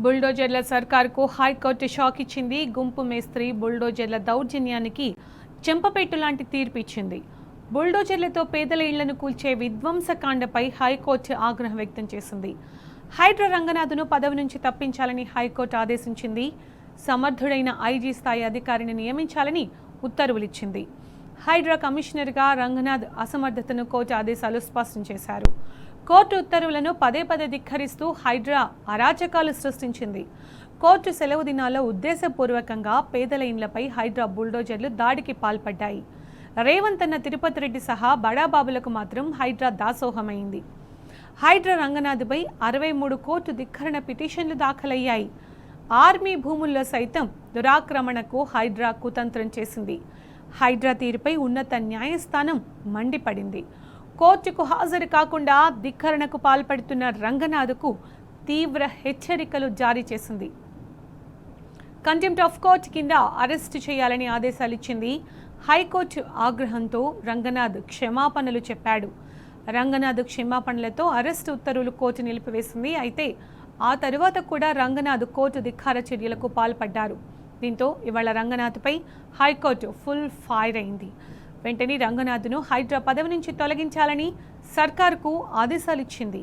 బుల్డోజర్ల సర్కార్కు high court shock ఇచ్చింది. గుంపు మేస్త్రి బుల్డోజర్ల దౌర్జన్యానికి చెంపపెట్టు లాంటి తీర్పు ఇచ్చింది. బుల్డోజర్లతో పేదల ఇళ్లను కూల్చే విధ్వంసకాండపై హైకోర్టు ఆగ్రహం వ్యక్తం చేసింది. హైడ్రా రంగనాథ్ను పదవి నుంచి తప్పించాలని హైకోర్టు ఆదేశించింది. సమర్థుడైన ఐజీ స్థాయి అధికారిని నియమించాలని ఉత్తర్వులిచ్చింది. హైడ్రా కమిషనర్గా రంగనాథ్ అసమర్థతను కోర్టు ఆదేశాలు స్పష్టం చేశారు. కోర్టు ఉత్తర్వులను పదే పదే ధిక్కరిస్తూ హైడ్రా అరాచకాలు సృష్టించింది. కోర్టు సెలవు దినాల్లో ఉద్దేశపూర్వకంగా పేదల ఇండ్లపై హైడ్రా బుల్డోజర్లు దాడికి పాల్పడ్డాయి. రేవంత్ అన్న తిరుపతి రెడ్డి సహా బడాబాబులకు మాత్రం హైడ్రా దాసోహమైంది. హైడ్రా రంగనాథ్పై 63 కోర్టు ధిక్కరణ పిటిషన్లు దాఖలయ్యాయి. ఆర్మీ భూముల్లో సైతం దురాక్రమణకు హైడ్రా కుతంత్రం చేసింది. హైడ్రా తీరుపై ఉన్నత న్యాయస్థానం మండిపడింది. కోర్టుకు హాజరు కాకుండా ధిక్కరణకు పాల్పడుతున్న రంగనాథ్కు తీవ్ర హెచ్చరికలు జారీ చేసింది. కంటెంప్ట్ ఆఫ్ కోర్ట్ కింద అరెస్టు చేయాలని ఆదేశాలిచ్చింది. హైకోర్టు ఆగ్రహంతో రంగనాథ్ క్షమాపణలు చెప్పాడు. రంగనాథ్ క్షమాపణలతో అరెస్టు ఉత్తర్వులు కోర్టు నిలిపివేసింది. అయితే ఆ తరువాత కూడా రంగనాథ్ కోర్టు ధిక్కార చర్యలకు పాల్పడ్డారు. దీంతో ఇవాళ రంగనాథ్పై హైకోర్టు ఫుల్ ఫైర్ అయింది. వెంటనే రంగనాథ్ను హైడ్రా పదవి నుంచి తొలగించాలని సర్కార్కు ఆదేశాలిచ్చింది.